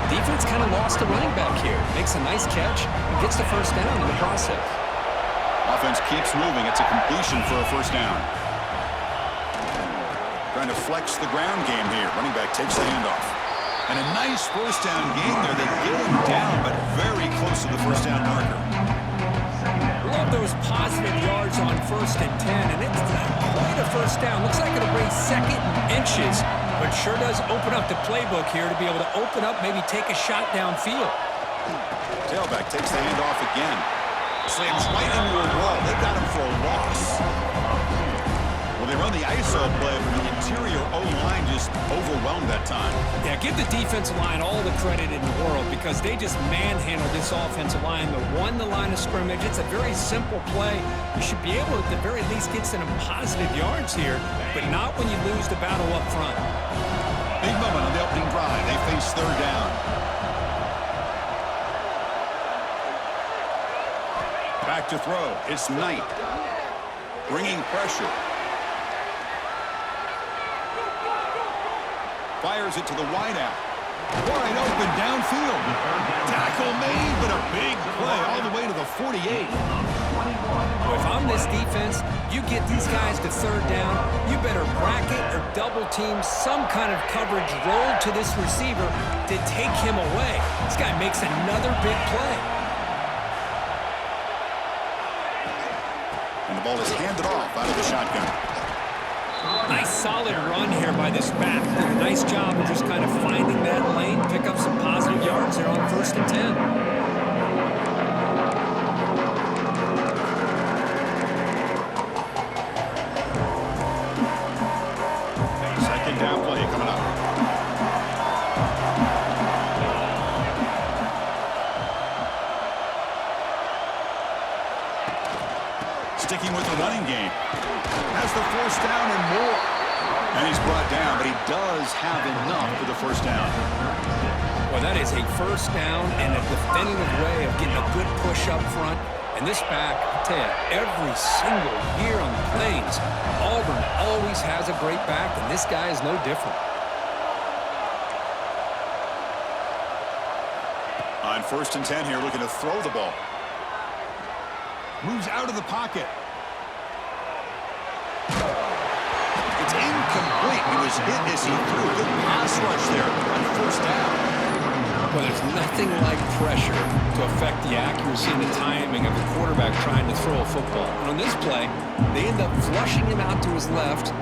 Defense kind of lost a running back here. Makes a nice catch and gets the first down in the process. Offense keeps moving. It's a completion for a first down. Trying to flex the ground game here. Running back takes the handoff. And a nice first down game there. They get him down, but very close to the first down marker. Love those positive yards on 1st and 10, and it's not quite a first down. Looks like it'll bring 2nd and inches, but sure does open up the playbook here to be able to open up, maybe take a shot downfield. Tailback takes the handoff again. Slams right into a wall. They got him for a loss. Well, they run the ISO play, but the interior O-line just overwhelmed that time. Yeah, give the defensive line all the credit in the world because they just manhandled this offensive line. They won the line of scrimmage. It's a very simple play. You should be able to at the very least get some positive yards here, but not when you lose the battle up front. Big moment on the opening drive. They face 3rd down. Back to throw. It's Knight. Bringing pressure. Fires it to the wideout. Wide open downfield. Tackle made, but a big play all the way to the 48. If I'm this defense, you get these guys to 3rd down, you better bracket or double team some kind of coverage roll to this receiver to take him away. This guy makes another big play. And the ball is handed off out of the shotgun. Nice solid run here by this back. Did a nice job of just kind of finding that lane, pick up some positive yards there on 1st and 10. Second down play coming up. Sticking with the running game. Has the first down and more. And he's brought down, but he does have enough for the first down. Well, that is a first down and a definitive way of getting a good push up front. And this back, I tell you, every single year on the Plains, Auburn always has a great back, and this guy is no different. On 1st and 10 here, looking to throw the ball. Moves out of the pocket. It's incomplete. He was hit as he threw a good pass rush there on 1st down. Well, there's nothing like pressure to affect the accuracy and the timing of the quarterback trying to throw a football. And on this play, they end up flushing him out to his left,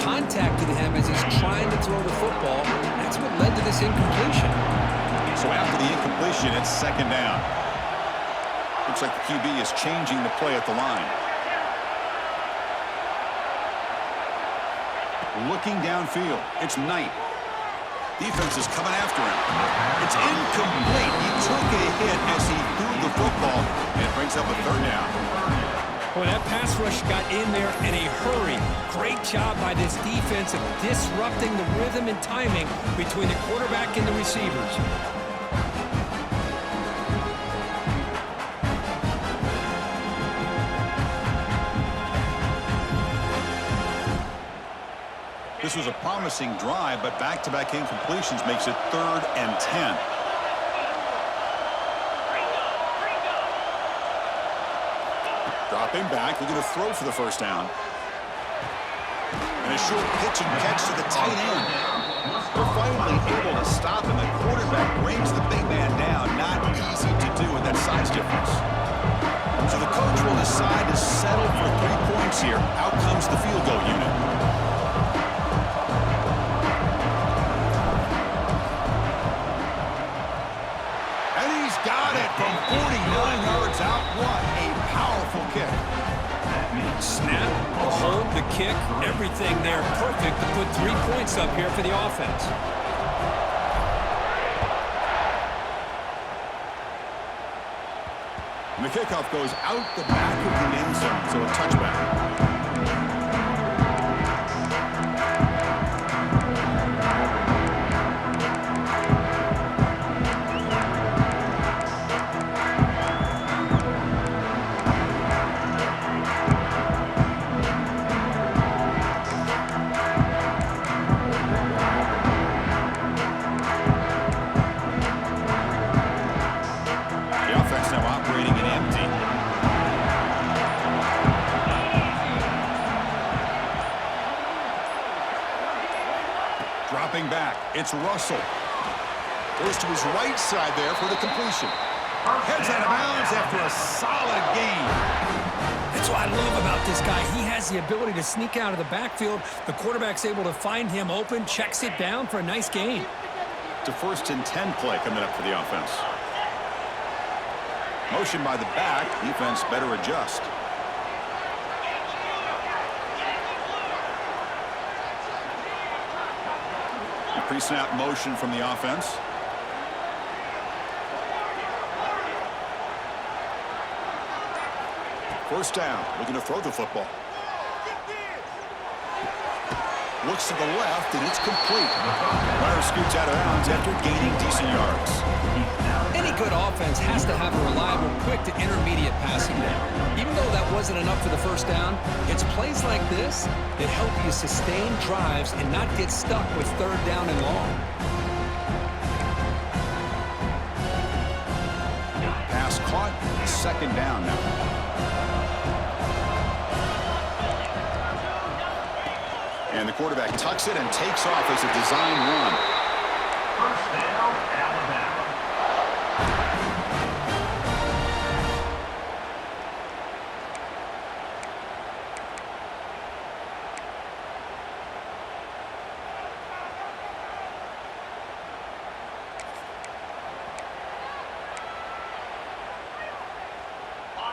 contacting him as he's trying to throw the football. That's what led to this incompletion. So after the incompletion, it's 2nd down. Looks like the QB is changing the play at the line. Looking downfield, it's Knight. Defense is coming after him. It's incomplete. He took a hit as he threw the football, and it brings up a 3rd down. Boy, that pass rush got in there in a hurry. Great job by this defense of disrupting the rhythm and timing between the quarterback and the receivers. This was a promising drive, but back-to-back incompletions makes it 3rd and 10. Dropping back, looking to throw for the first down. And a short pitch and catch to the tight end. They're finally able to stop him. The quarterback brings the big man down. Not easy to do with that size difference. So the coach will decide to settle for 3 points here. Out comes the field goal unit. From 49 yards out, what a powerful kick. Snap, the hold, the kick, everything there perfect to put 3 points up here for the offense. And the kickoff goes out the back of the end zone, so a touchback. It's Russell. Goes to his right side there for the completion. Heads out of bounds after a solid gain. That's what I love about this guy. He has the ability to sneak out of the backfield. The quarterback's able to find him open, checks it down for a nice gain. It's a 1st and 10 play coming up for the offense. Motion by the back. Defense better adjust. A pre-snap motion from the offense. First down, looking to throw the football. Looks to the left, and it's complete. Runner scoots out of bounds after gaining decent yards. Any good offense has to have a reliable, quick to intermediate passing game. Even though that wasn't enough for the first down, it's plays like this that help you sustain drives and not get stuck with 3rd down and long. Pass caught, 2nd down now. And the quarterback tucks it and takes off as a design run. First down, Alabama.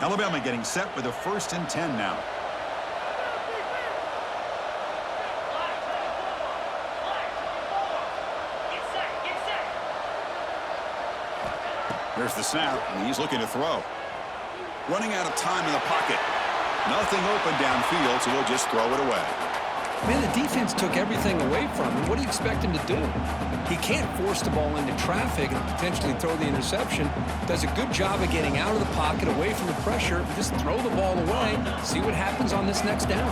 Alabama getting set with a 1st and 10 now. There's the snap, and he's looking to throw. Running out of time in the pocket. Nothing open downfield, so he'll just throw it away. Man, the defense took everything away from him. What do you expect him to do? He can't force the ball into traffic and potentially throw the interception. Does a good job of getting out of the pocket, away from the pressure. Just throw the ball away. See what happens on this next down.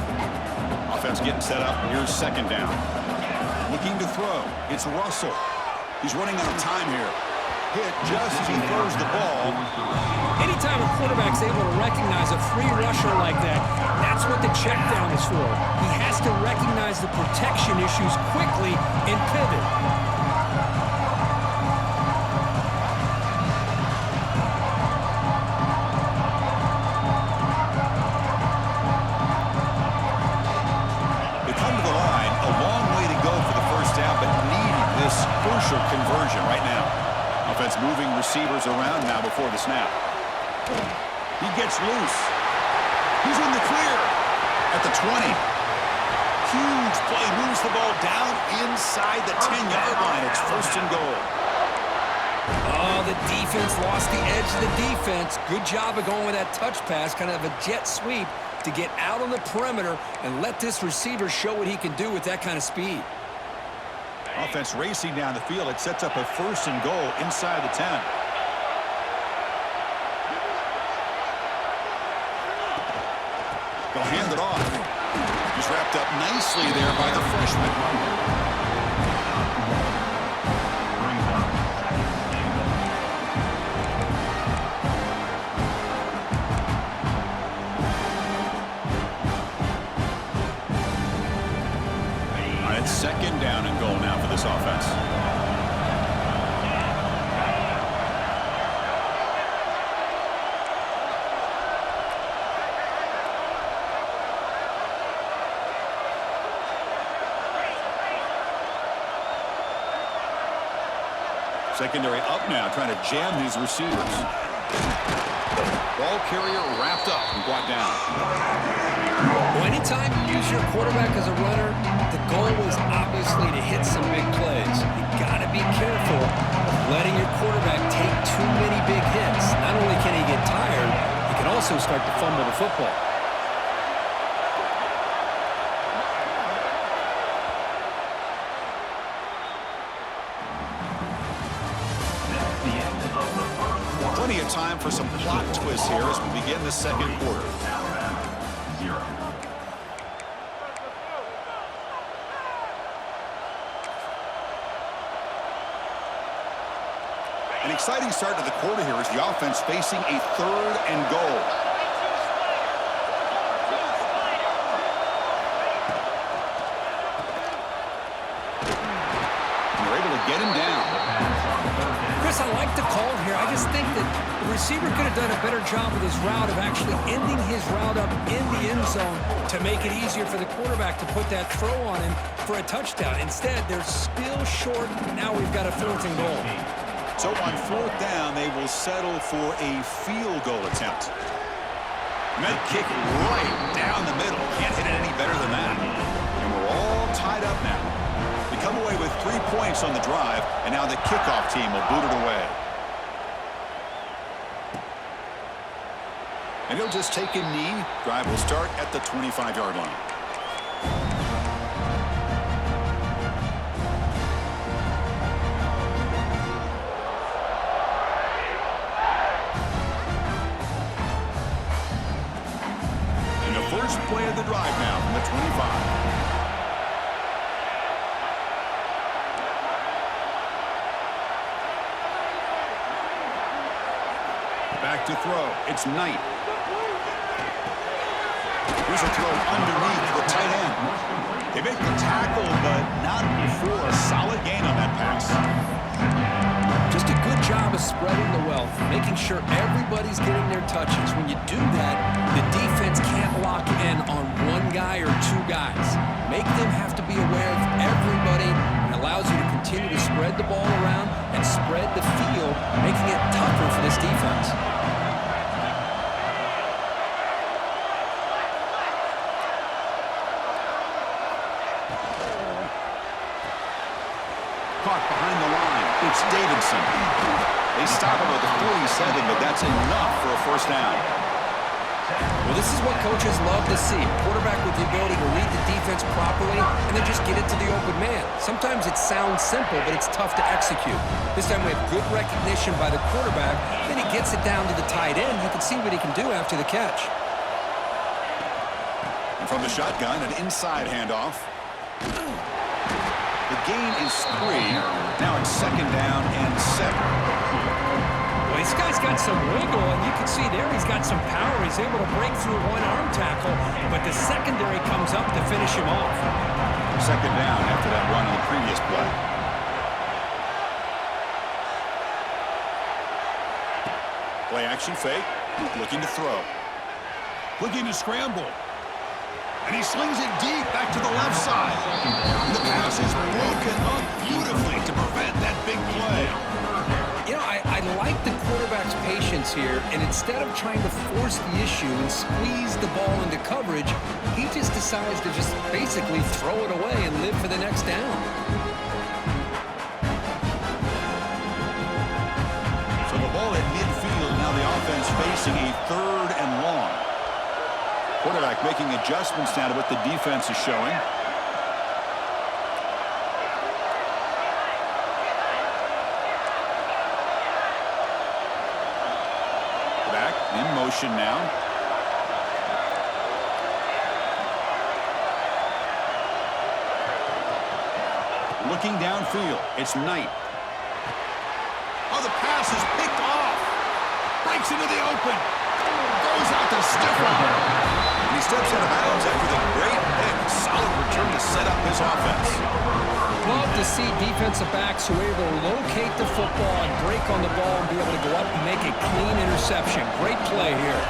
Offense getting set up. Here's 2nd down. Looking to throw. It's Russell. He's running out of time here. Hit just as he throws the ball. Anytime a quarterback's able to recognize a free rusher like that, that's what the check down is for. He has to recognize the protection issues quickly and pivot. They come to the line, a long way to go for the 1st down, but needing this crucial conversion right now. Offense moving receivers around now before the snap. He gets loose. He's in the clear at the 20. Huge play, moves the ball down inside the 10-yard line. It's 1st and goal. Oh, the defense lost the edge of the defense. Good job of going with that touch pass, kind of a jet sweep to get out on the perimeter and let this receiver show what he can do with that kind of speed. Offense racing down the field. It sets up a 1st and goal inside the 10. They'll hand it off. Just wrapped up nicely there by the freshman. It's 2nd down and goal now for this offense. Secondary up now, trying to jam these receivers. Ball carrier wrapped up and brought down. Well, anytime you use your quarterback as a runner, the goal is obviously to hit some big plays. You got to be careful of letting your quarterback take too many big hits. Not only can he get tired, he can also start to fumble the football. Plenty of time for some plot twists here as we begin the 2nd quarter. An exciting start to the quarter here as the offense facing a 3rd and goal. And they're able I like the call here. I just think that the receiver could have done a better job with his route of actually ending his route up in the end zone to make it easier for the quarterback to put that throw on him for a touchdown. Instead, they're still short. Now we've got a 4th and goal. So on 4th down, they will settle for a field goal attempt. And that kick right down the middle. Can't hit it any better than that. And we're all tied up now. They come away with 3 points on the drive, and now the kickoff team will boot it away. And he'll just take a knee. Drive will start at the 25-yard line. And the first play of the drive now from the 25. Back to throw. It's Knight. Here's a throw underneath the tight end. They make the tackle, but not before a solid gain on that pass. Just a good job of spreading the wealth, making sure everybody's getting their touches. When you do that, the defense can't lock in on one guy or 2 guys. Make them have to be aware of everybody, and allows you to continue to spread the ball around and spread the field, making it tougher for this defense. Caught behind the line. It's Davidson. They stop him at the 47, but that's enough for a 1st down. Well, this is what coaches love to see. A quarterback with the ability to read the defense properly and then just get it to the open man. Sometimes it sounds simple, but it's tough to execute. This time we have good recognition by the quarterback. Then he gets it down to the tight end. You can see what he can do after the catch. And from the shotgun, an inside handoff. The gain is 3. Now it's 2nd down and 7. Well, this guy's got some wiggle, and you can see there he's got some power. He's able to break through one arm tackle, but the secondary comes up to finish him off. 2nd down after that run on the previous play. Play action fake. Looking to throw. Looking to scramble. And he slings it deep back to the left side. The pass is broken up beautifully to prevent that big play. You know, I like the quarterback's patience here, and instead of trying to force the issue and squeeze the ball into coverage, he just decides to just basically throw it away and live for the next down. So the ball at midfield, now the offense facing a 3rd and long. Quarterback making adjustments now to what the defense is showing. Back in motion now. Looking downfield. It's Knight. Oh, the pass is picked off. Breaks into the open. Goes out to Stifler. And he steps out of bounds after the great pick. Solid return to set up his offense. Love to see defensive backs who are able to locate the football and break on the ball and be able to go up and make a clean interception. Great play here.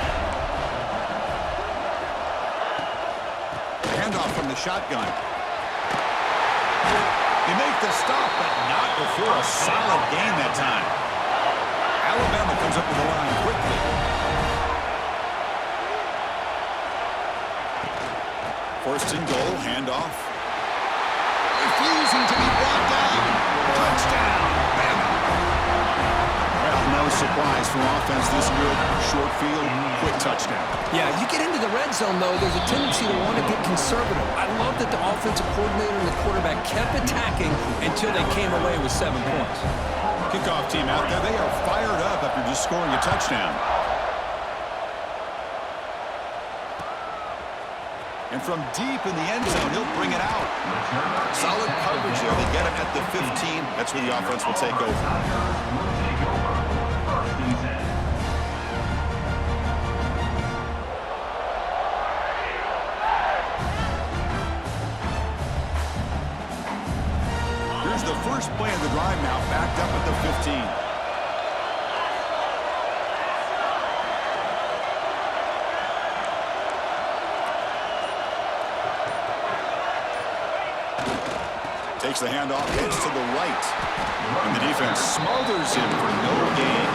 Handoff from the shotgun. They make the stop, but not before a solid gain that time. Alabama comes up with the line quickly. First and goal, handoff. Refusing to be brought down. Touchdown, Bama. Well, no surprise for offense this good. Short field, quick touchdown. Yeah, you get into the red zone, though, there's a tendency to want to get conservative. I love that the offensive coordinator and the quarterback kept attacking until they came away with 7 points. Kickoff team out there. They are fired up after just scoring a touchdown. And from deep in the end zone, he'll bring it out. Solid coverage there. They get him at the 15. That's where the offense will take over. Here's the first play of the drive now, backed up at the 15. Takes the handoff, heads to the right. And the defense smothers him for no gain.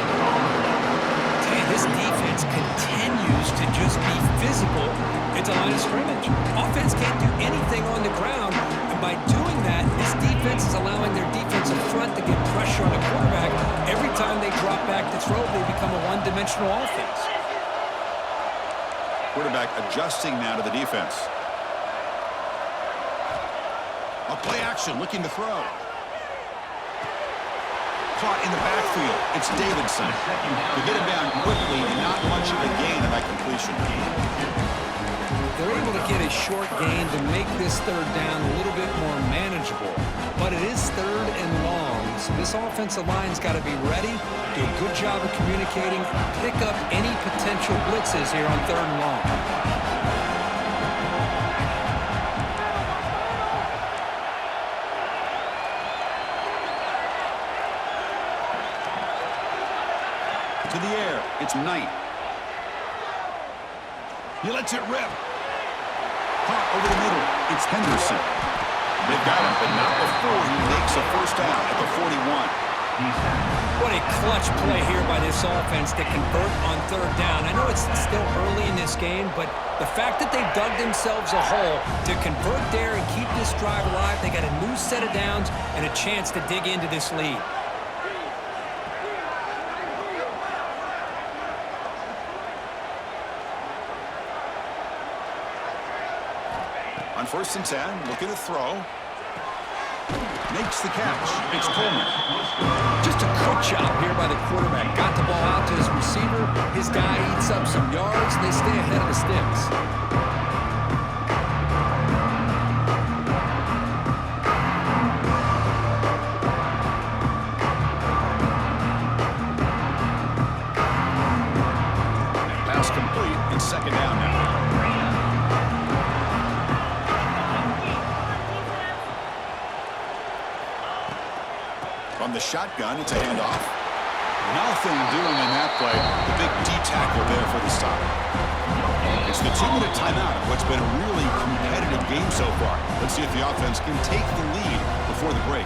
Hey, this defense continues to just be physical at the line of scrimmage. Offense can't do anything on the ground, and by doing that, this defense is allowing their defensive front to get pressure on the quarterback. Every time they drop back to throw, they become a one-dimensional offense. Quarterback adjusting now to the defense. A play action, looking to throw. Caught in the backfield. It's Davidson. To get him down quickly, not much of a gain on that completion. They're able to get a short gain to make this third down a little bit more manageable. But it is third and long, so this offensive line's got to be ready, do a good job of communicating, pick up any potential blitzes here on third and long. To the air, it's Knight. He lets it rip. Caught over the middle, it's Henderson. They've got him, but not before he makes a first down at the 41. What a clutch play here by this offense to convert on third down. I know it's still early in this game, but the fact that they've dug themselves a hole to convert there and keep this drive alive, they got a new set of downs and a chance to dig into this lead. On 1st and 10, looking to throw. Makes the catch. It's Coleman. Just a good job here by the quarterback. Got the ball out to his receiver. His guy eats up some yards, and they stay ahead of the sticks. Pass complete, and second down now. From the shotgun, it's a handoff. Nothing doing in that play. The big D-tackle there for the stop. It's the 2-minute timeout of what's been a really competitive game so far. Let's see if the offense can take the lead before the break.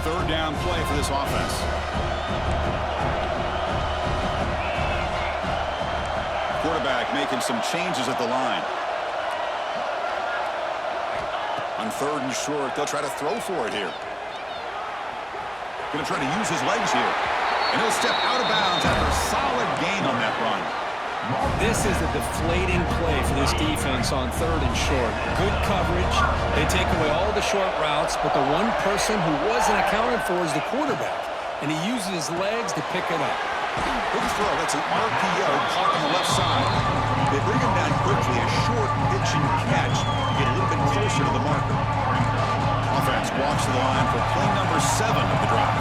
Third down play for this offense. Quarterback making some changes at the line. On 3rd and short, they'll try to throw for it here. Going to try to use his legs here. And he'll step out of bounds after a solid gain on that run. This is a deflating play for this defense on 3rd and short. Good coverage. They take away all the short routes, but the one person who wasn't accounted for is the quarterback. And he uses his legs to pick it up. Good throw. That's an RPO caught on the left side. They bring him down quickly. A short pitch and catch to get a little bit closer to the marker. Offense walks to the line for play number 7 of the drive.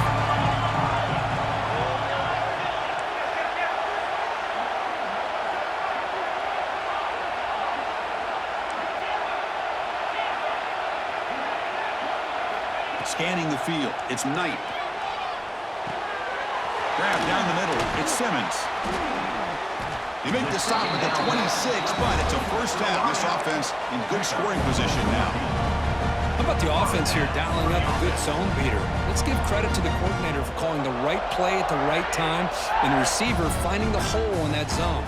Scanning the field. It's Knight. Grab down the middle. It's Simmons. They make the stop at the 26, but it's a first down. This offense in good scoring position now. How about the offense here dialing up a good zone beater? Let's give credit to the coordinator for calling the right play at the right time and the receiver finding the hole in that zone.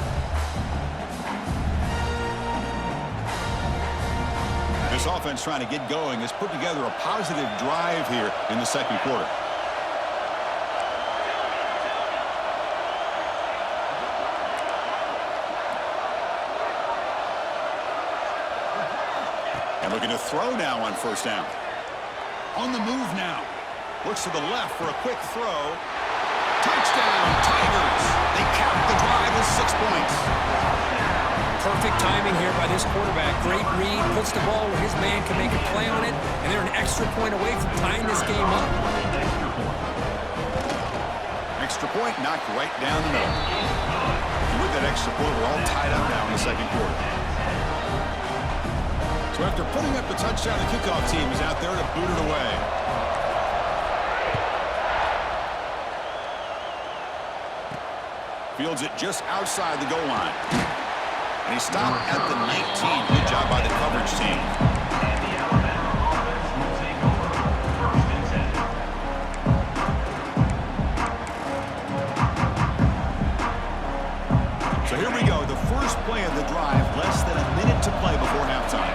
This offense trying to get going has put together a positive drive here in the second quarter. And looking to throw now on first down. On the move now. Looks to the left for a quick throw. Touchdown, Tigers! They cap the drive with 6 points. Perfect timing here by this quarterback. Great read, puts the ball where his man can make a play on it, and they're an extra point away from tying this game up. Extra point knocked right down the middle. And with that extra point, we're all tied up now in the second quarter. So after putting up the touchdown, the kickoff team is out there to boot it away. Fields it just outside the goal line. And he stopped at the 19. Good job by the coverage team. And the Alabama offense will take over. First and 10. So here we go. The first play of the drive. Less than a minute to play before halftime.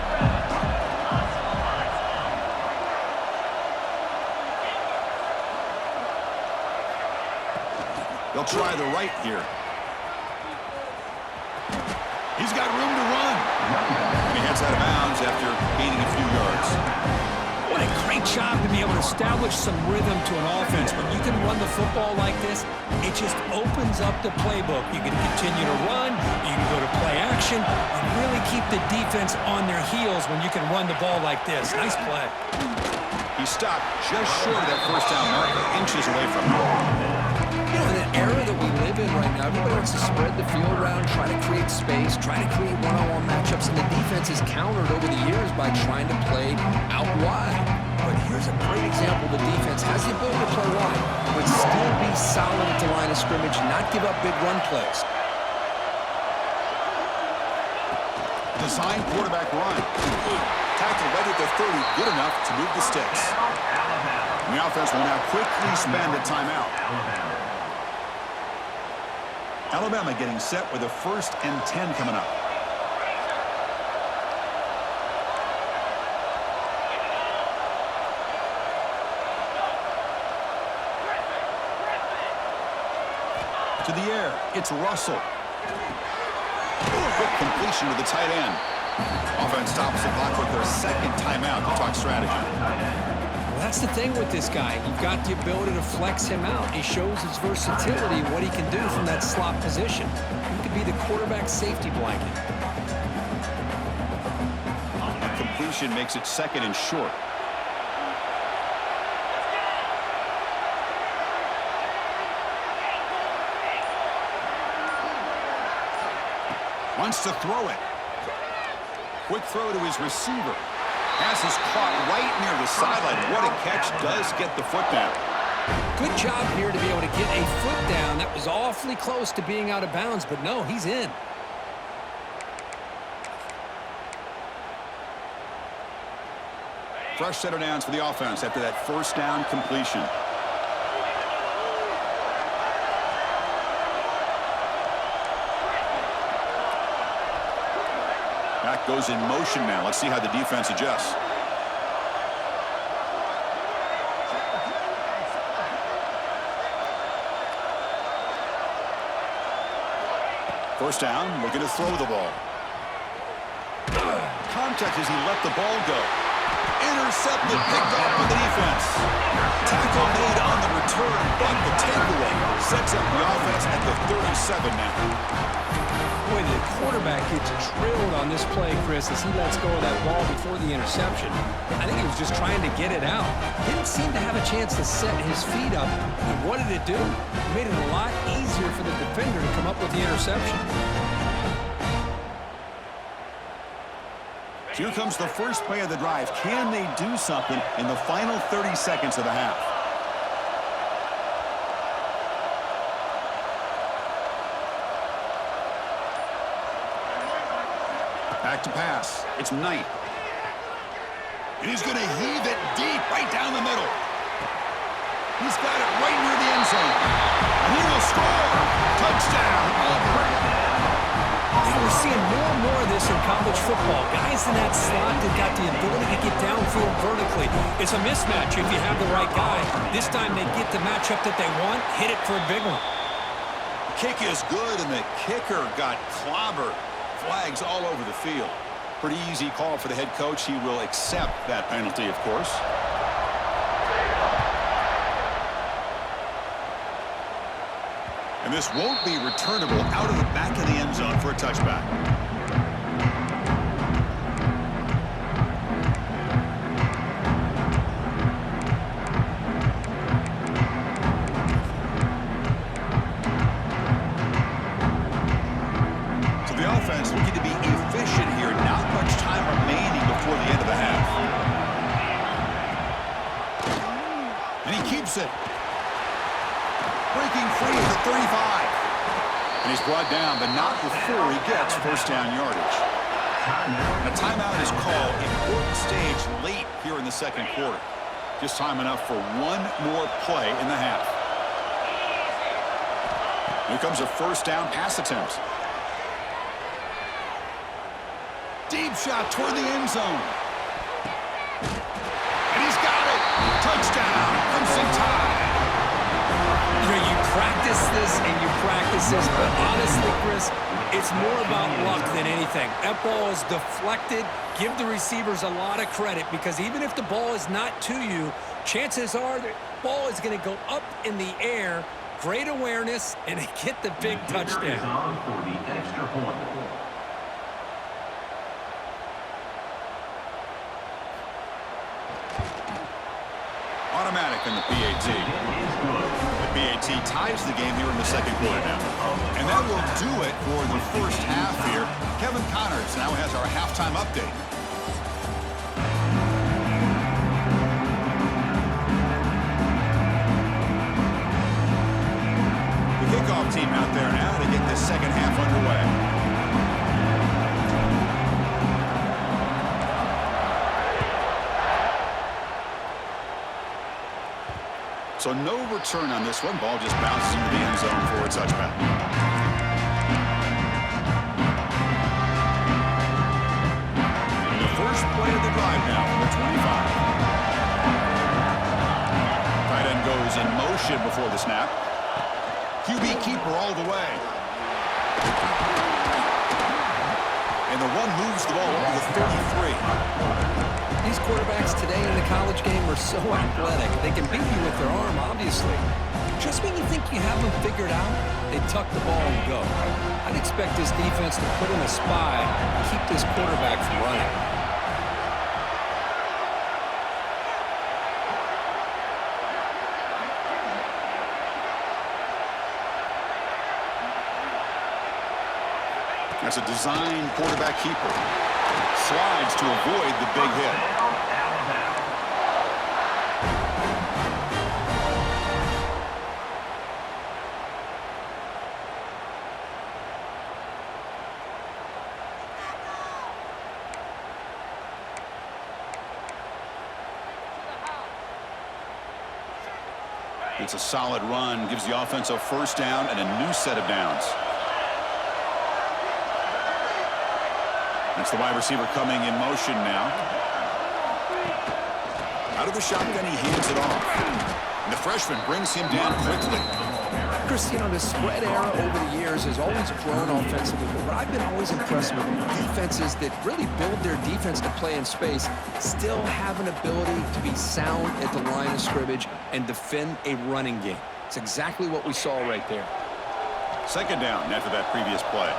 They'll try the right here. He's got room to run. And he heads out of bounds after gaining a few yards. What a great job to be able to establish some rhythm to an offense. When you can run the football like this, it just opens up the playbook. You can continue to run, you can go to play action, and really keep the defense on their heels when you can run the ball like this. Nice play. He stopped just short of that first down marker, inches away from him. You know, in an era that we live in right now, everybody wants to spread the field around, try to create space, try to create one-on-one matchups, and the defense is countered over the years by trying to play out wide. But here's a great example. The defense has the ability to play wide, but still be solid at the line of scrimmage, not give up big run plays. Design quarterback run. Tackle right at the 30, good enough to move the sticks. And the offense will now quickly spend a timeout. Alabama getting set with a 1st and 10 coming up. To the air, it's Russell. Quick completion to the tight end. Offense stops the clock with their 2nd timeout to talk strategy. Well, that's the thing with this guy. You've got the ability to flex him out. He shows his versatility, what he can do from that slot position. He could be the quarterback safety blanket. A completion makes it 2nd and short. Wants to throw it. Quick throw to his receiver. Pass is caught right near the sideline. What a catch. Does get the foot down. Good job here to be able to get a foot down. That was awfully close to being out of bounds, but no, he's in. Fresh set of downs for the offense after that 1st down completion. Back goes in motion now. Let's see how the defense adjusts. First down, looking to throw the ball. Contact as he let the ball go. Intercepted, picked off by the defense. Tackle made on the return, but the takeaway sets up the offense at the 37 now. Boy, the quarterback gets drilled on this play, Chris, as he lets go of that ball before the interception. I think he was just trying to get it out. Didn't seem to have a chance to set his feet up. And what did it do? It made it a lot easier for the defender to come up with the interception. Here comes the first play of the drive. Can they do something in the final 30 seconds of the half? Back to pass. It's Knight. And he's going to heave it deep right down the middle. He's got it right near the end zone. And he will score. Touchdown, Auburn. Yeah, we're seeing more and more of this in college football. Guys in that slot that got the ability to get downfield vertically. It's a mismatch if you have the right guy. This time they get the matchup that they want, hit it for a big one. Kick is good, and the kicker got clobbered. Flags all over the field. Pretty easy call for the head coach. He will accept that penalty, of course. And this won't be returnable out of the back of the end zone for a touchback. So the offense looking to be efficient here. Not much time remaining before the end of the half. And he keeps it. Breaking free at the 35. And he's brought down, but not before he gets first down yardage. A timeout is called. Important stage late here in the second quarter. Just time enough for one more play in the half. Here comes a first down pass attempt. Deep shot toward the end zone. And he's got it. Touchdown. Crimson Tide. You know, you practice this and you practice this, but honestly, Chris, it's more about luck than anything. That ball is deflected. Give the receivers a lot of credit because even if the ball is not to you, chances are the ball is going to go up in the air. Great awareness, and they get the big touchdown. For the extra point. Automatic in the PAT. The PAT ties the game here in the second quarter now. And that will do it for the first half here. Kevin Connors now has our halftime update. The kickoff team out there now to get this second half underway. So no return on this one. Ball just bounces into the end zone for a touchback. And the first play of the drive now from the 25. Tight end goes in motion before the snap. QB keeper all the way. And the one moves the ball over the 33. These quarterbacks today in the college game are so athletic. They can beat you with their arm, obviously. Just when you think you have them figured out, they tuck the ball and go. I'd expect this defense to put in a spy and keep this quarterback from running. That's a design quarterback keeper. Slides to avoid the big hit. It's a solid run, gives the offense a first down and a new set of downs. That's the wide receiver coming in motion now. Out of the shotgun, he hands it off. And the freshman brings him down quickly. Chris, you know, the spread era over the years has always grown offensively, but what I've been always impressed with defenses that really build their defense to play in space still have an ability to be sound at the line of scrimmage and defend a running game. It's exactly what we saw right there. Second down after that previous play.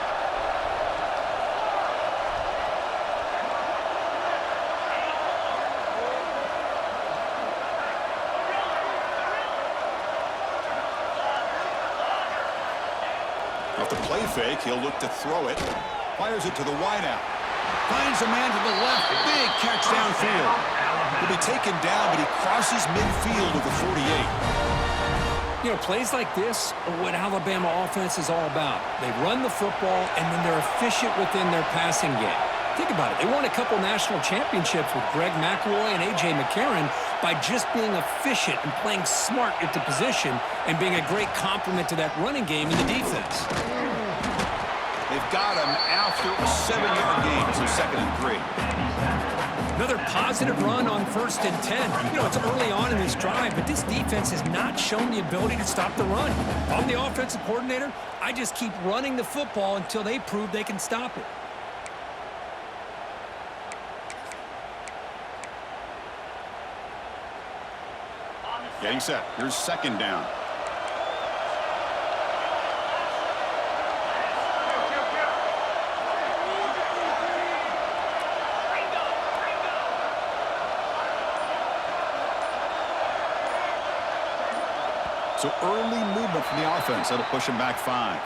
Off the play fake, he'll look to throw it. Fires it to the wideout. Finds a man to the left. Big catch downfield. He'll be taken down, but he crosses midfield with the 48. You know, plays like this are what Alabama offense is all about. They run the football, and then they're efficient within their passing game. Think about it. They won a couple national championships with Greg McElroy and A.J. McCarron by just being efficient and playing smart at the position and being a great complement to that running game in the defense. They've got him after a 7-yard gain, so 2nd and 3. Another positive run on 1st and 10. You know, it's early on in this drive, but this defense has not shown the ability to stop the run. If I'm the offensive coordinator, I just keep running the football until they prove they can stop it. Getting set. Here's 2nd down. So early movement from the offense. That'll push him back 5.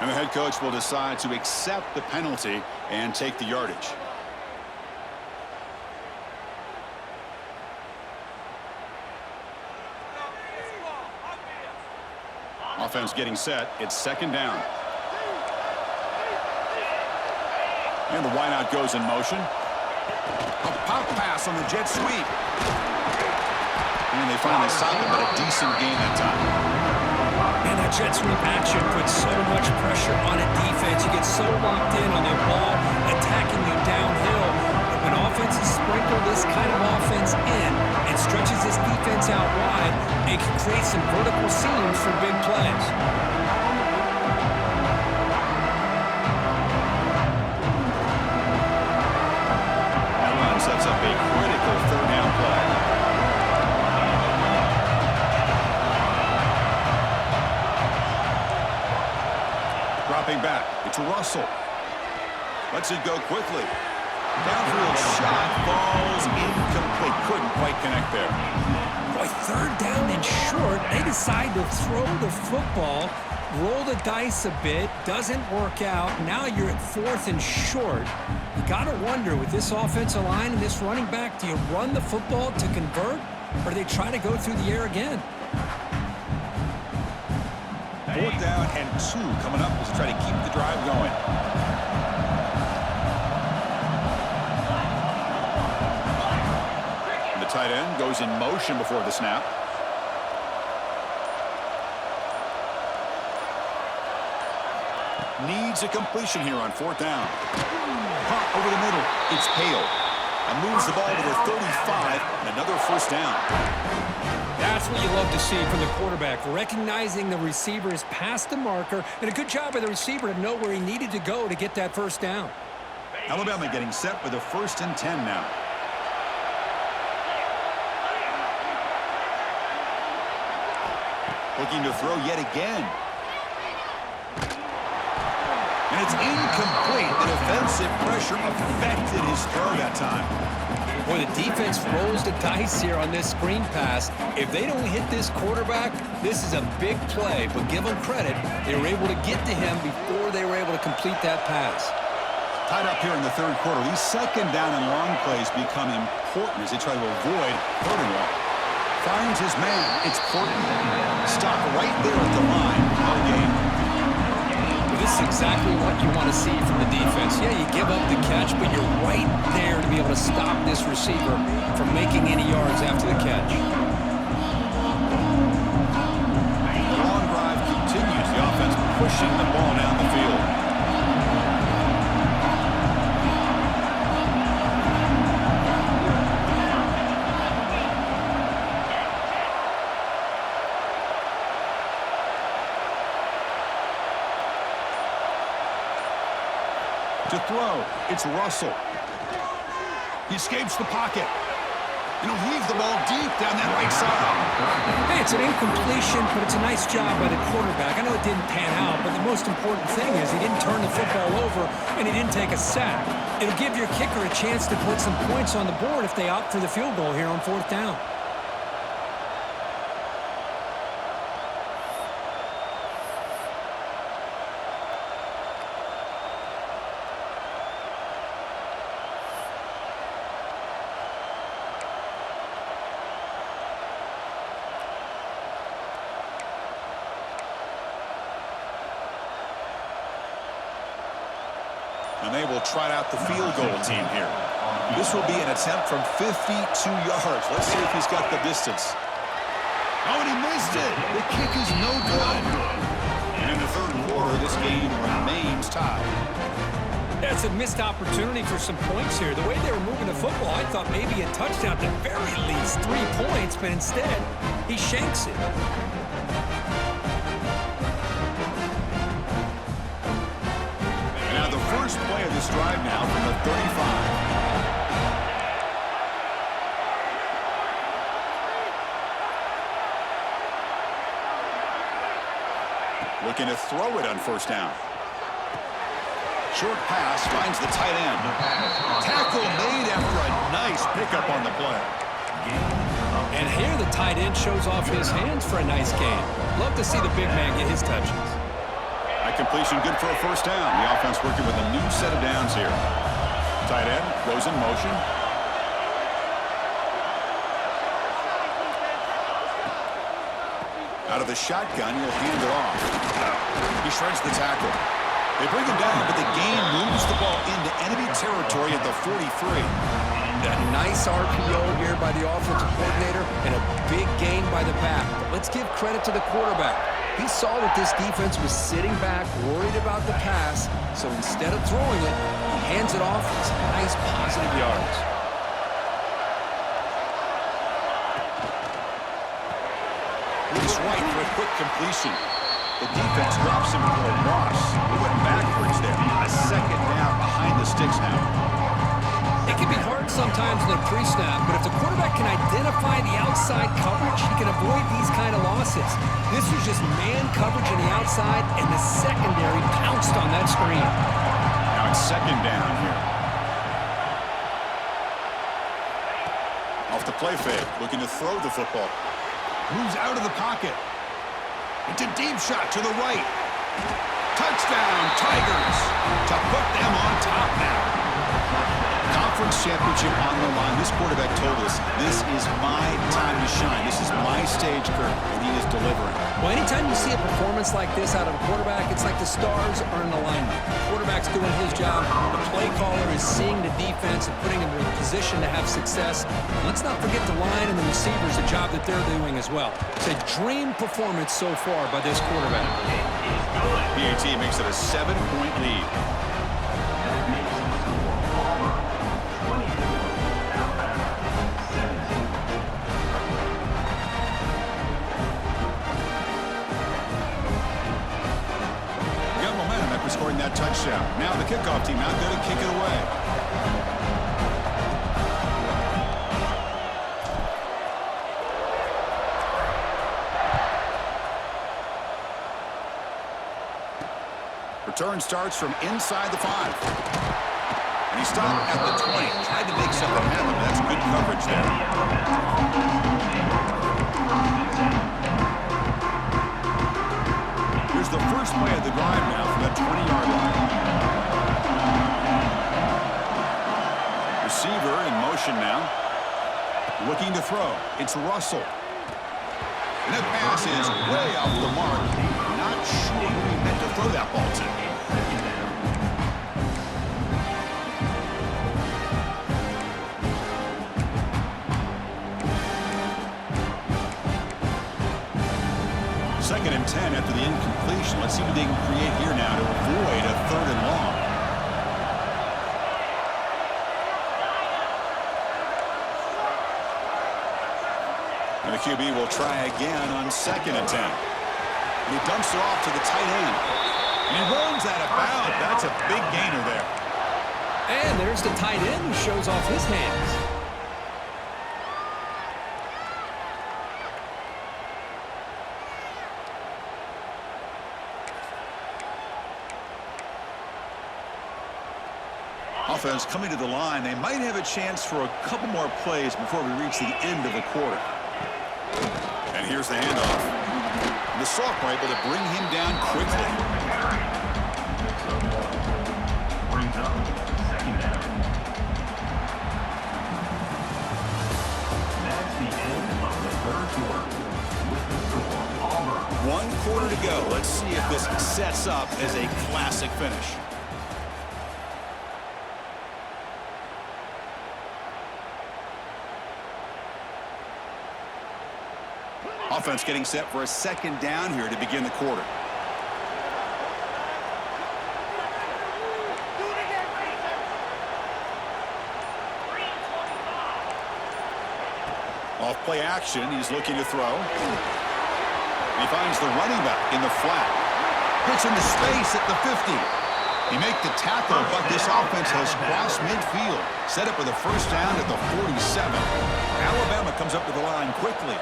And the head coach will decide to accept the penalty and take the yardage. Offense getting set. It's 2nd down. And the wideout goes in motion. A pop pass on the jet sweep. And they finally stop him, but a decent gain that time. And that jet sweep action puts so much pressure on a defense. You get so locked in on their ball attacking you downhill. But when offenses sprinkle this kind of offense in and stretches this defense out wide, it can create some vertical seams for big plays. That run sets up a critical third down play. Dropping back, it's Russell. Lets it go quickly. Downfield shot falls incomplete. Couldn't quite connect there. Boy, third down and short. They decide to throw the football, roll the dice a bit, doesn't work out. Now you're at fourth and short. You got to wonder, with this offensive line and this running back, do you run the football to convert, or do they try to go through the air again? 4th down and 2 coming up as they try to keep the drive going. And the tight end goes in motion before the snap. Needs a completion here on 4th down. Hot over the middle. It's Hale. And moves the ball to the 35 and another first down. That's what you love to see from the quarterback, recognizing the receiver is past the marker, and a good job by the receiver to know where he needed to go to get that first down. Alabama getting set with a 1st and 10 now. Looking to throw yet again. And it's incomplete. The defensive pressure affected his throw that time. Boy, the defense rolls the dice here on this screen pass. If they don't hit this quarterback, this is a big play. But give them credit, they were able to get to him before they were able to complete that pass. Tied up here in the 3rd quarter. These 2nd down and long plays become important as they try to avoid 3rd and long. Finds his man. It's Portland. Stop right there at the line. No gain. This is exactly what you want to see from the defense. Yeah, you give up the catch, but you're right there to be able to stop this receiver from making any yards after the catch. The long drive continues. The offense pushing the ball down the field. To throw, it's Russell. He escapes the pocket. And he'll heave the ball deep down that right side. Hey, it's an incompletion, but it's a nice job by the quarterback. I know it didn't pan out, but the most important thing is he didn't turn the football over and he didn't take a sack. It'll give your kicker a chance to put some points on the board if they opt for the field goal here on 4th down. And they will try out the field goal team here. This will be an attempt from 52 yards. Let's see if he's got the distance. Oh, and he missed it. The kick is no good. And in the 3rd quarter, this game remains tied. That's a missed opportunity for some points here. The way they were moving the football, I thought maybe a touchdown, at the very least 3 points, but instead, he shanks it. Now the first play of this drive now from the 35. Looking to throw it on 1st down. Short pass finds the tight end. Tackle made after a nice pickup on the play. And here the tight end shows off his hands for a nice game. Love to see the big man get his touches. That completion good for a 1st down. The offense working with a new set of downs here. Tight end goes in motion. Out of the shotgun, he'll hand it off. He shreds the tackle. They bring him down, but the gain moves the football into enemy territory at the 43. A nice RPO here by the offensive coordinator and a big gain by the back. But let's give credit to the quarterback. He saw that this defense was sitting back, worried about the pass, so instead of throwing it, he hands it off for some nice positive yards. He's right for a quick completion. The defense drops him for a loss. He went backwards there. A second down behind the sticks now. It can be hard sometimes in a pre-snap, but if the quarterback can identify the outside coverage, he can avoid these kind of losses. This was just man coverage on the outside, and the secondary pounced on that screen. Now it's second down here. Off the play fake, looking to throw the football. Moves out of the pocket. It's a deep shot to the right. Touchdown, Tigers, to put them on top now. Conference championship on the line. This quarterback told us, this is my time to shine. This is my stage, Kurt, and he is delivering. Well, anytime you see a performance like this out of a quarterback, it's like the stars are in alignment. The quarterback's doing his job. The play caller is seeing the defense and putting him in a position to have success. Let's not forget the line and the receivers, the job that they're doing as well. It's a dream performance so far by this quarterback. PAT makes it a 7-point lead. Scoring that touchdown. Now the kickoff team out there to kick it away. Return starts from inside the 5. And he stopped at the 20. Tried to make something happen. That's good coverage there. Here's the first play of the drive now from the 20-yard line. Receiver in motion now. Looking to throw. It's Russell. And that pass is way off the mark. Not sure who he meant to throw that ball to. Second and 10 after the incompletion. Let's see what they can create here now to avoid a 3rd and long. And the QB will try again on 2nd and 10. And he dumps it off to the tight end. And he runs out of bounds. That's a big gainer there. And there's the tight end who shows off his hands. Offense coming to the line. They might have a chance for a couple more plays before we reach the end of the quarter. And here's the handoff. The sophomore able to bring him down quickly. Brings up second down. That's the end of the 3rd quarter. With the score, Auburn. 1 quarter to go. Let's see if this sets up as a classic finish. Offense getting set for a 2nd down here to begin the quarter. Off play action, he's looking to throw. He finds the running back in the flat. Puts into space at the 50. He makes the tackle, but this offense has crossed midfield. Set up with a 1st down at the 47. Alabama comes up to the line quickly.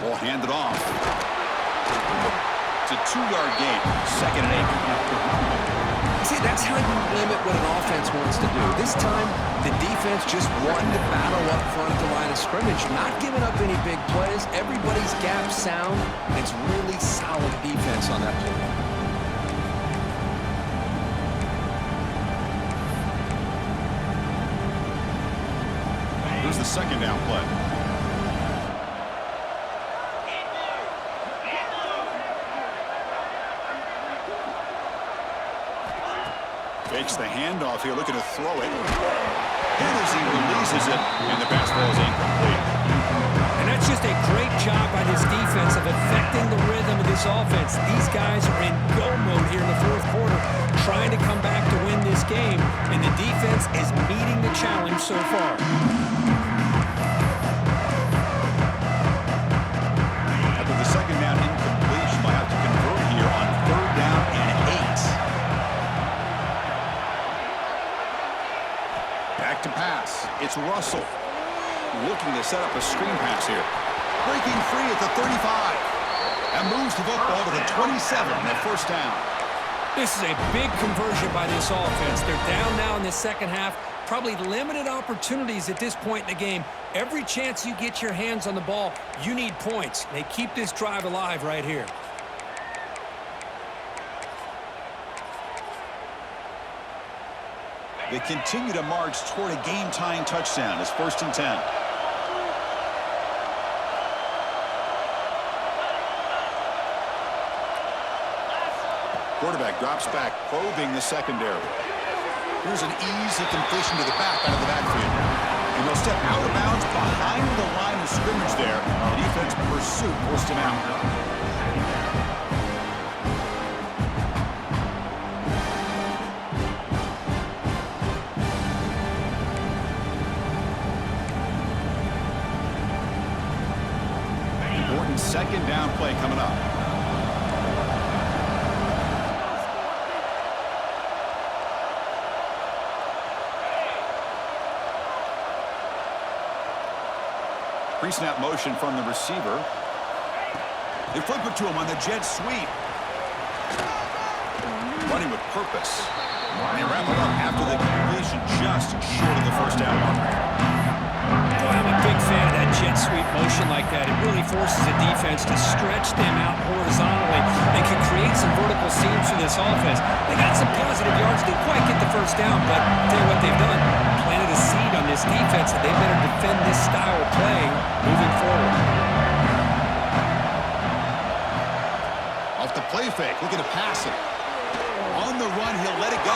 Ball handed off. It's a 2-yard gain. 2nd and 8. See, that's how you limit what an offense wants to do. This time, the defense just wanted to battle up front at the line of scrimmage, not giving up any big plays. Everybody's gap sound. It's really solid defense on that play. Here's the second down play. Fakes the handoff here, looking to throw it. And as he releases it, and the pass ball is incomplete. And that's just a great job by this defense of affecting the rhythm of this offense. These guys are in go mode here in the fourth quarter, trying to come back to win this game, and the defense is meeting the challenge so far. After the second down incompletion, might have to convert here on third down and 8. Back to pass. It's Russell. Looking to set up a screen pass here. Breaking free at the 35. And moves the football to the 27 on the first down. This is a big conversion by this offense. They're down now in the second half. Probably limited opportunities at this point in the game. Every chance you get your hands on the ball, you need points. They keep this drive alive right here. They continue to march toward a game-tying touchdown. It's 1st and 10. Quarterback drops back, probing the secondary. Here's an easy completion to the back out of the backfield. And they'll step out of bounds behind the line of scrimmage there. The defense pursuit forced him out. Second down play coming up. Pre-snap motion from the receiver. They flip it to him on the jet sweep. Running with purpose. They wrap it up after the completion, just short of the first down mark. I'm a big fan of that jet sweep motion like that. It really forces the defense to stretch them out horizontally and can create some vertical seams for this offense. They got some positive yards. Didn't quite get the first down, but I'll tell you what they've done. Planted a seed on this defense, and they better defend this style of play moving forward. Off the play fake, looking to pass it. On the run, he'll let it go.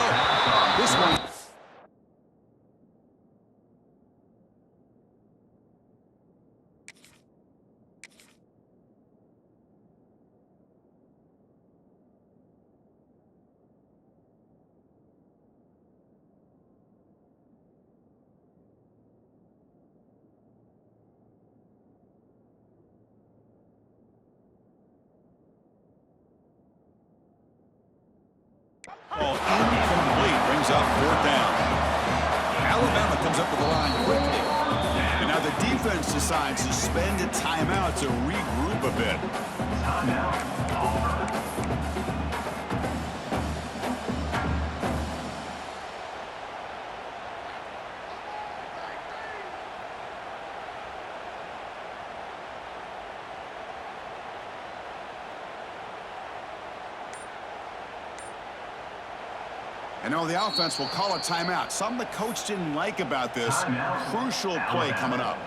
This one. Incomplete, brings up fourth down. Alabama comes up with the line quickly. And now the defense decides to spend a timeout to regroup a bit. Timeout, Auburn. And now the offense will call a timeout. Something the coach didn't like about this. Crucial play coming up.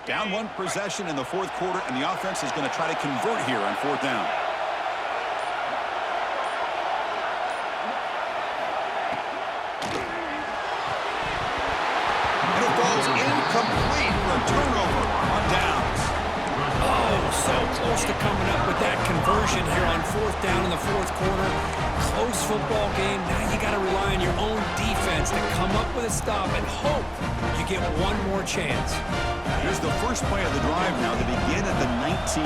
Down one possession in the fourth quarter, and the offense is going to try to convert here on fourth down. And it falls incomplete for a turnover on downs. Oh, so close to coming up with that conversion here on fourth down in the fourth quarter. Close football game. Now you got to rely on your own defense to come up with a stop and hope you get one more chance. Here's the first play of the drive now to begin at the 19.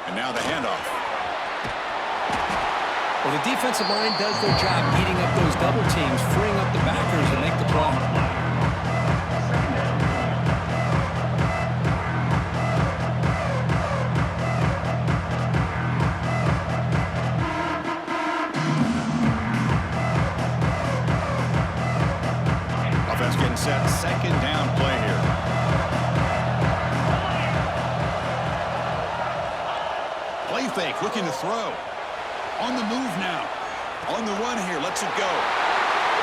And now the handoff. Well, the defensive line does their job beating up those double teams, freeing up the backers to make the play. set, second down play here. Play fake, looking to throw. On the move now. On the run here, lets it go.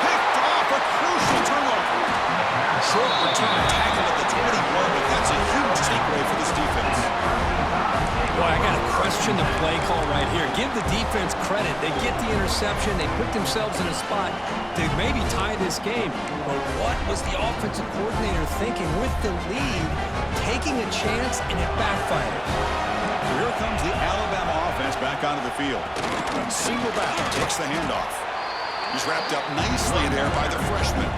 Picked off, a crucial turnover. Short return tackle at the 21, but that's a huge takeaway for this defense. Boy, I got to question the play call right here. Give the defense credit. They get the interception. They put themselves in a spot to maybe tie this game. But what was the offensive coordinator thinking with the lead, taking a chance, and it backfires? Here comes the Alabama offense back onto the field. Single back takes the handoff. He's wrapped up nicely there by the freshman.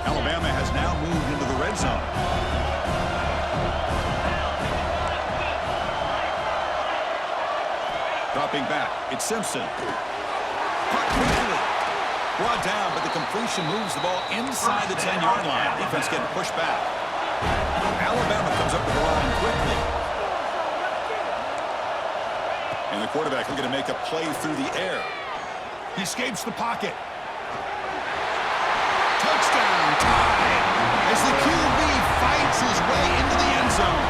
Alabama has now moved into the red zone. Dropping back, it's Simpson. Caught quickly. Brought down, but the completion moves the ball inside the 10-yard line. Defense getting pushed back. Alabama comes up with the line quickly. And the quarterback looking to make a play through the air. He escapes the pocket. Touchdown tie as the QB fights his way into the end zone.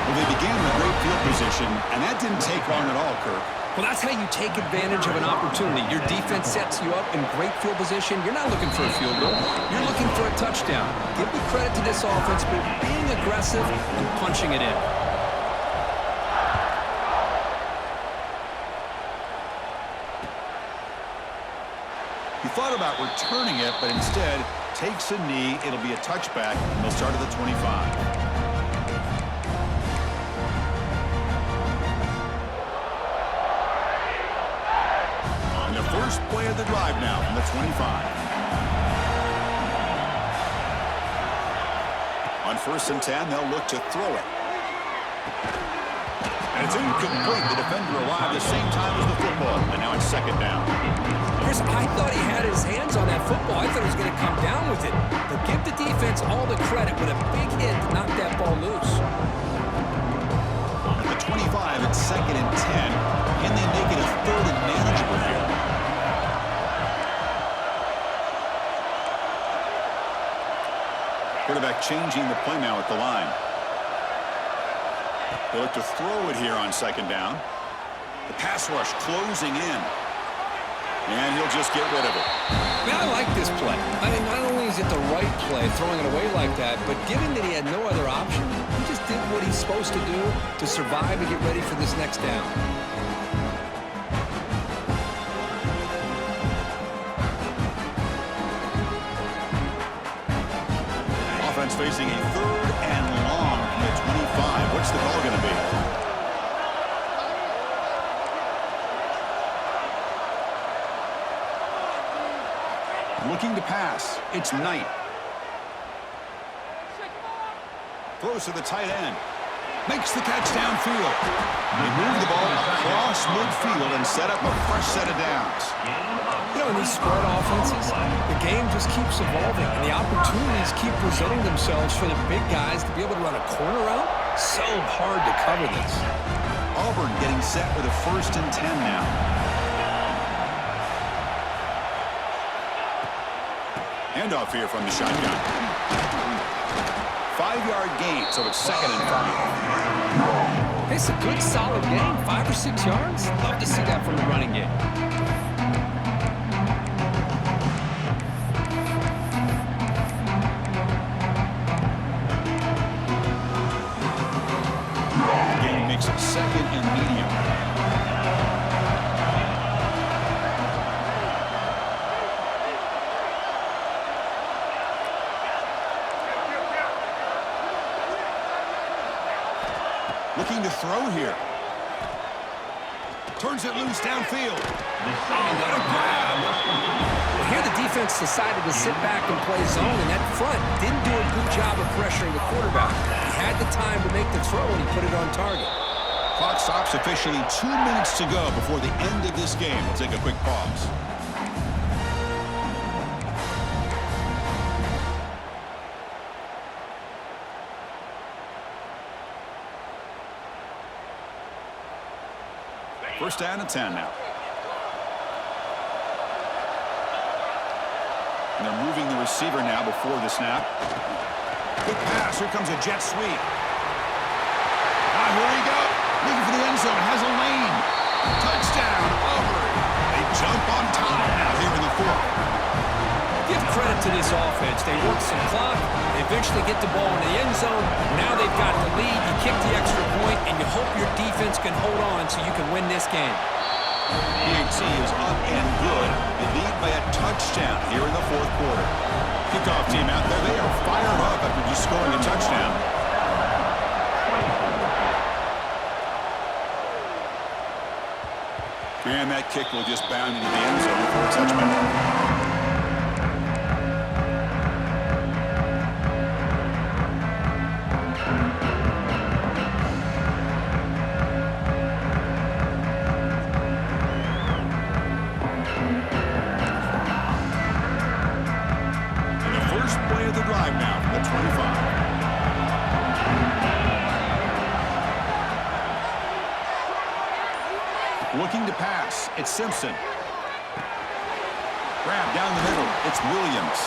Well, they began in a great field position, and that didn't take long at all, Kirk. Well, that's how you take advantage of an opportunity. Your defense sets you up in great field position. You're not looking for a field goal. You're looking for a touchdown. Give the credit to this offense for being aggressive and punching it in. He thought about returning it, but instead takes a knee. It'll be a touchback, and they'll start at the 25. First play of the drive now from the 25. On 1st and 10, they'll look to throw it. And it's incomplete. The defender arrived at the same time as the football. And now it's 2nd down. Chris, I thought he had his hands on that football. I thought he was going to come down with it. But give the defense all the credit with a big hit to knock that ball loose. At the 25, it's 2nd and 10. Can they make it a 3rd and manageable here? Quarterback changing the play now at the line. They look to throw it here on 2nd down. The pass rush closing in. And he'll just get rid of it. Man, I like this play. I mean, not only is it the right play, throwing it away like that, but given that he had no other option, he just did what he's supposed to do to survive and get ready for this next down. Offense facing a 3rd and long from the 25. What's the call going to be? Looking to pass. It's Knight. Throws to the tight end. Makes the catch downfield. They move the ball across midfield and set up a fresh set of downs. You know, in these spread offenses, the game just keeps evolving, and the opportunities keep presenting themselves for the big guys to be able to run a corner route. So hard to cover this. Auburn getting set with a 1st and 10 now. Handoff here from the shotgun. 5-yard gain, so it's 2nd and 5. It's a good, solid game. 5 or 6 yards. Love to see that from the running game. The game makes it 2nd and medium. Looking to throw here. Turns it loose downfield. Oh, what a grab. Well, here the defense decided to sit back and play zone, and that front didn't do a good job of pressuring the quarterback. He had the time to make the throw, and he put it on target. Clock stops officially. 2 minutes to go before the end of this game. We'll take a quick pause. First down and 10 now. And they're moving the receiver now before the snap. Good pass. Here comes a jet sweep. Here we go. Looking for the end zone. Has a lane. Touchdown, Auburn. They jump on time now here in the fourth. Give credit to this offense. They work some clock. They eventually get the ball in the end zone. Now they've got the lead. You kick the extra point, and you hope your defense can hold on so you can win this game. PAT is up and good. They lead by a touchdown here in the fourth quarter. Kickoff team out there. They are fired up after just scoring a touchdown. And that kick will just bound into the end zone for a touchback. Looking to pass, it's Simpson. Grab down the middle, it's Williams.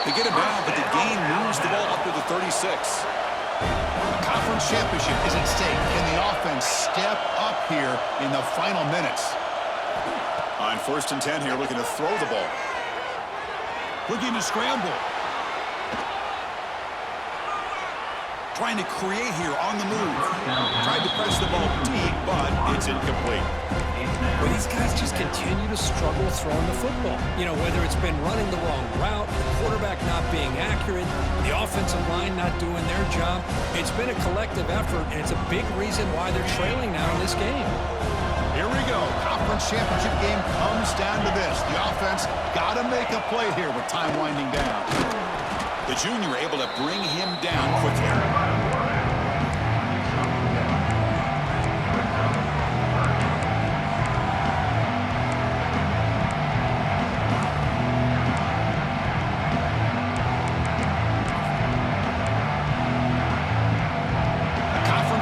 They get him down, but the gain moves the ball up to the 36. The conference championship is at stake. Can the offense step up here in the final minutes? On first and 10 here, looking to throw the ball. Looking to scramble. Trying to create here on the move. Tried to press the ball deep, but it's incomplete. Well, these guys just continue to struggle throwing the football. You know, whether it's been running the wrong route, the quarterback not being accurate, the offensive line not doing their job. It's been a collective effort, and it's a big reason why they're trailing now in this game. Here we go. Conference championship game comes down to this. The offense got to make a play here with time winding down. The junior able to bring him down quickly.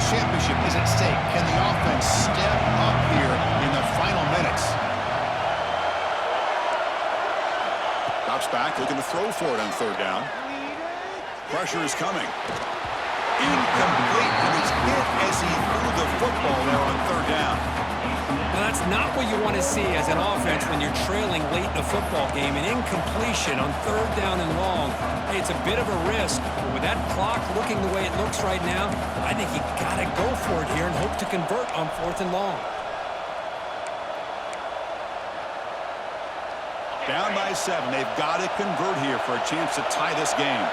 Championship is at stake. Can the offense step up here in the final minutes? Drops back, looking to throw for it on third down. Pressure is coming. Incomplete, and he's hit as he threw the football there on third down. Now, that's not what you want to see as an offense when you're trailing late in the football game. An incompletion on third down and long. Hey, it's a bit of a risk. But with that clock looking the way it looks right now, I think you got to go for it here and hope to convert on fourth and long. Down by 7. They've got to convert here for a chance to tie this game.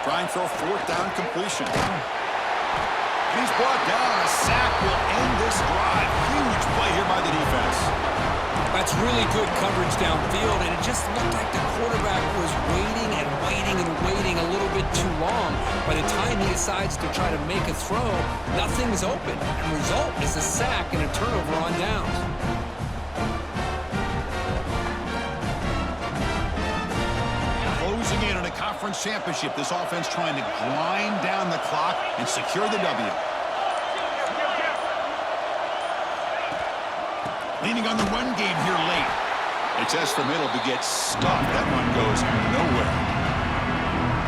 Trying for a fourth down completion. And he's brought down. A sack will end this drive. Huge play here by the defense. That's really good coverage downfield, and it just looked like the quarterback was waiting and waiting and waiting a little bit too long. By the time he decides to try to make a throw, nothing's open. And the result is a sack and a turnover on downs. Closing in on a conference championship, this offense trying to grind down the clock and secure the W. Leaning on the run game here late. They test for middle, but gets stuck. That one goes nowhere.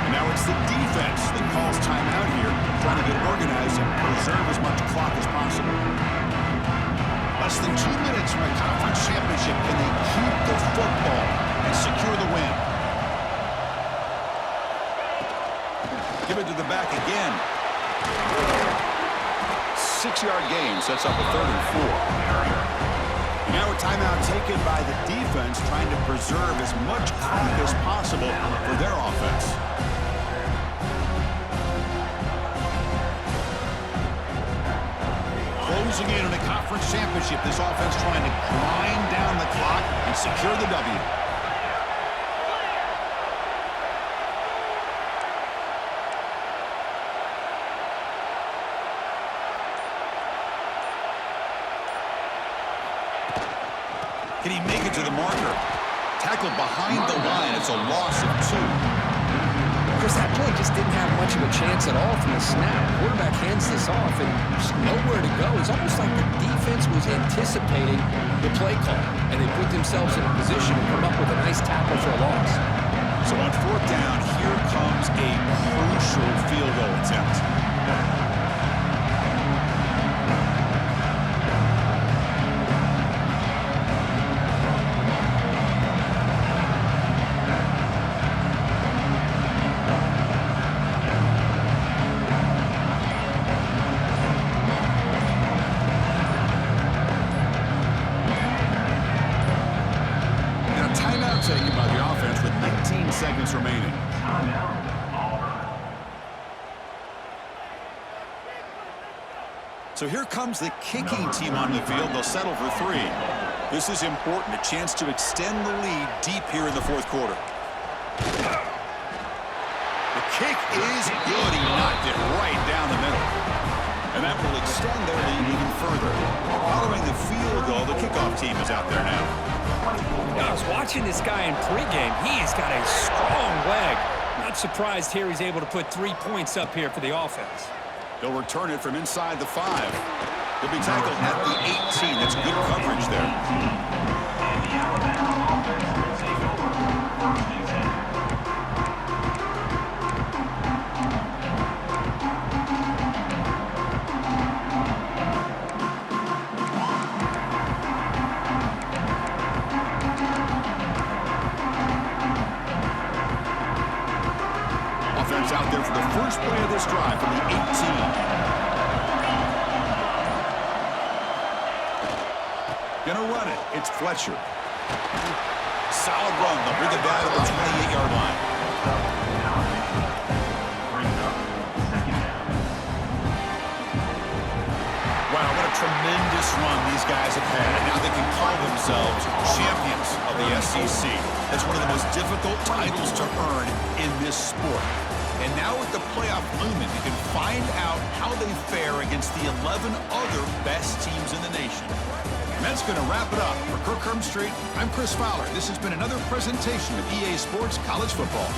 And now it's the defense that calls timeout here, trying to get organized and preserve as much clock as possible. Less than 2 minutes from a conference championship. Can they keep the football and secure the win? Give it to the back again. 6-yard gain sets up a 3rd and 4. Now a timeout taken by the defense, trying to preserve as much clock as possible for their offense. Closing in on a conference championship, this offense trying to grind down the clock and secure the W. Can he make it to the marker? Tackled behind the line. It's a loss of 2. Chris, that play just didn't have much of a chance at all from the snap. Quarterback hands this off and just nowhere to go. It's almost like the defense was anticipating the play call, and they put themselves in a position to come up with a nice tackle for a loss. So on fourth down, here comes a crucial field goal attempt. Taken by the offense with 19 seconds remaining. So here comes the kicking team on the field. They'll settle for 3. This is important, a chance to extend the lead deep here in the fourth quarter. The kick is good. He knocked it right down the middle. And that will extend their lead even further. Following the field goal, the kickoff team is out there now. I was watching this guy in pregame. He's got a strong leg. Not surprised here he's able to put 3 points up here for the offense. They'll return it from inside the 5. He'll be tackled at the 18. That's good coverage there. Offense out there for the first play of this drive from the 18. Gonna run it. It's Fletcher. Solid run. They'll bring it down to the 28-yard line. Wow, what a tremendous run these guys have had. And now they can call themselves champions of the SEC. That's one of the most difficult titles to earn in this sport. And now with the playoff looming, you can find out how they fare against the 11 other best teams in the nation. And that's going to wrap it up. For Kirk Herbstreit, I'm Chris Fowler. This has been another presentation of EA Sports College Football.